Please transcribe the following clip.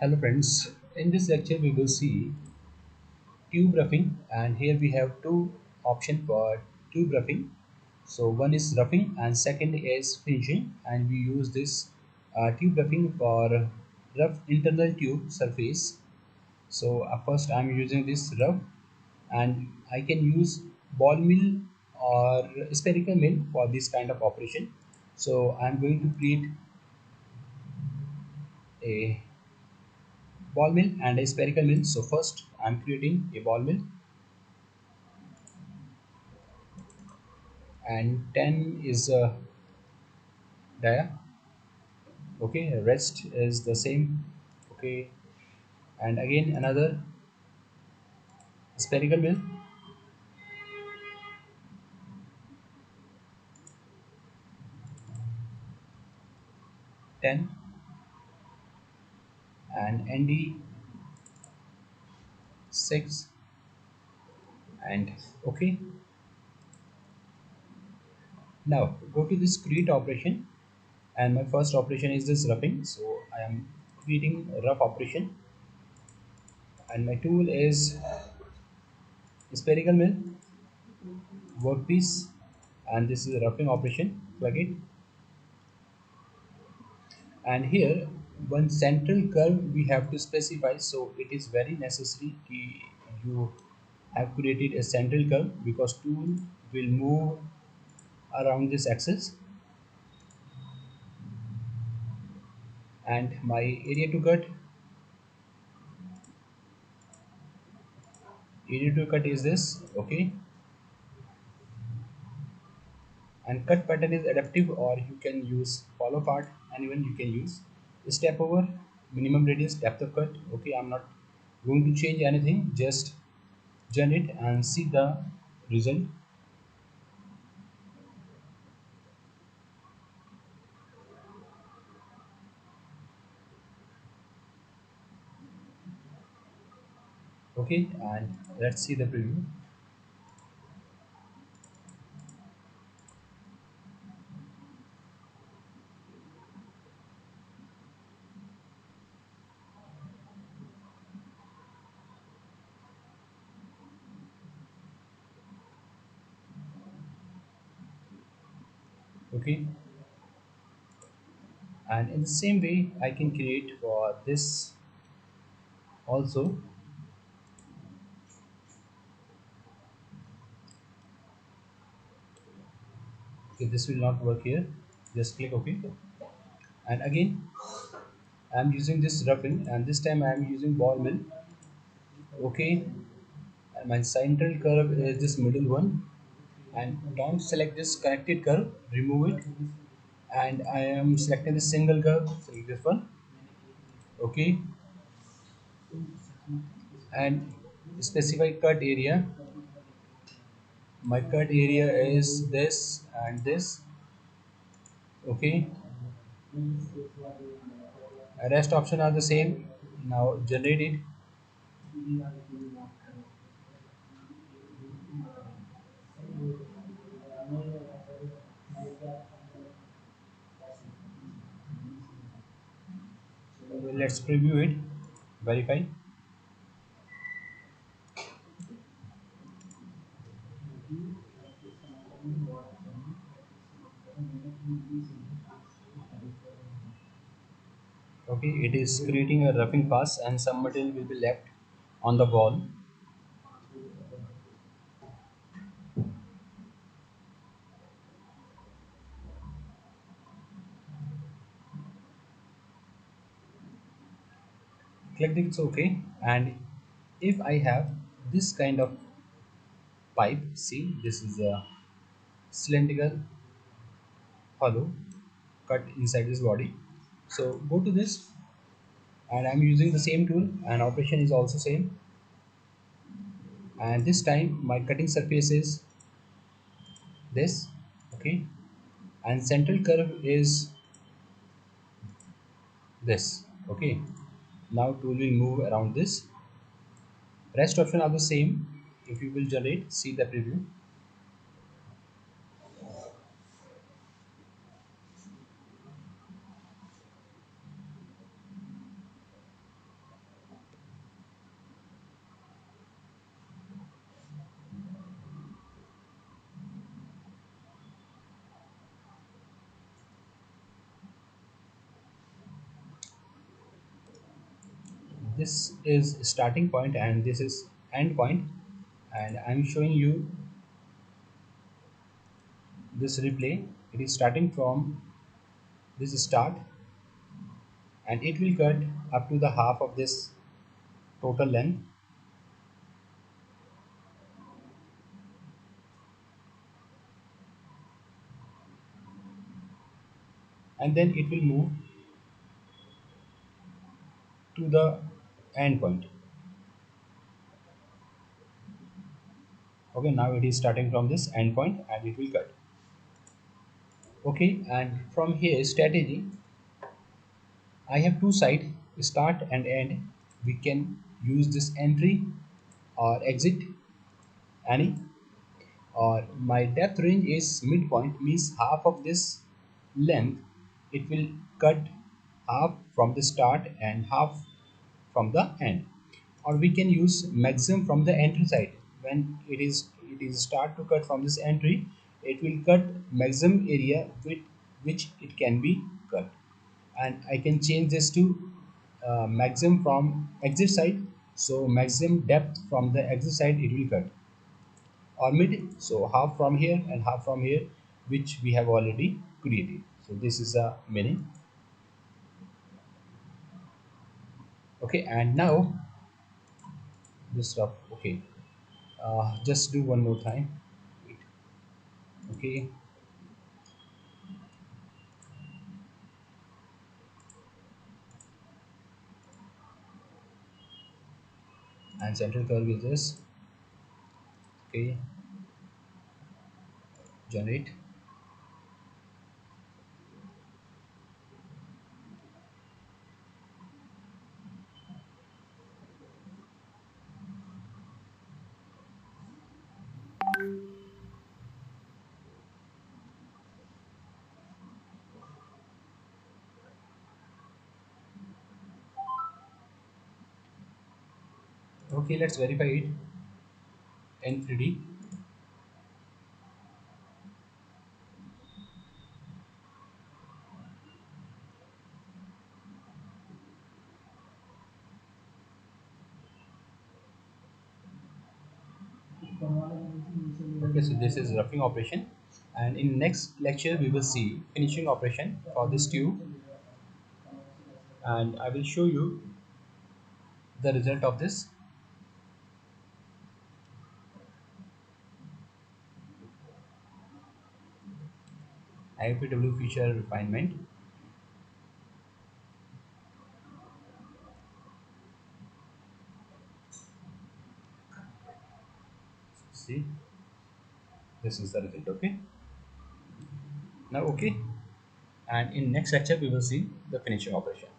Hello friends, in this lecture we will see tube roughing, and here we have two options for tube roughing. So one is roughing and second is finishing, and we use this tube roughing for rough internal tube surface. So first I'm using this rough, and I can use ball mill or spherical mill for this kind of operation. So I'm going to create a ball mill and a spherical mill. So first I'm creating a ball mill, and 10 is dia. Okay, rest is the same. Okay, and again another spherical mill, 10, and nd 6, and okay. Now go to this create operation, and my first operation is this roughing. So I am creating a rough operation, and my tool is spherical mill workpiece, and this is a roughing operation. Plug it, and here one central curve we have to specify. So it is very necessary you have created a central curve, because tool will move around this axis. And my area to cut is this. Okay, and cut pattern is adaptive, or you can use follow part, and even you can use step over, minimum radius, depth of cut. Okay, I'm not going to change anything, just generate and see the result. Okay, and let's see the preview. Okay, and in the same way I can create for this also. Okay, this will not work here, just click OK. And again I'm using this roughing, and this time I'm using ball mill. Okay, and my central curve is this middle one, and don't select this connected curve, remove it. And I am selecting the single curve, select this one. Okay, and specify cut area. My cut area is this and this. Okay, rest option are the same. Now generate it. Let's preview it, verify. Okay, it is creating a roughing pass, and some material will be left on the wall. Click it's okay. And if I have this kind of pipe, see, this is a cylindrical hollow cut inside this body. So go to this, and I'm using the same tool, and operation is also same. And this time my cutting surface is this. Okay, and central curve is this. Okay, now tool will move around this. Rest option are the same. If you will generate, see the preview. this is starting point and this is end point, and I'm showing you this replay. It is starting from this start, and it will cut up to the half of this total length, and then it will move to the end point. Okay, now it is starting from this end point and it will cut. Okay, and from here strategy, I have two sides, start and end. We can use this entry or exit any, or my depth range is midpoint, means half of this length it will cut half from the start and half from the end. Or we can use maximum from the entry side. When it is start to cut from this entry, it will cut maximum area with which it can be cut. And I can change this to maximum from exit side, so maximum depth from the exit side it will cut, or mid, so half from here and half from here, which we have already created. So this is the meaning. Okay, and now this rough. Okay, just do one more time. Wait. Okay, and central curve is this. Okay, generate. Okay, let's verify it in 3D. Okay, so this is roughing operation, and in next lecture we will see finishing operation for this tube, and I will show you the result of this. IFPW feature refinement. See, this is the result. Okay, now okay, and in next lecture we will see the finishing operation.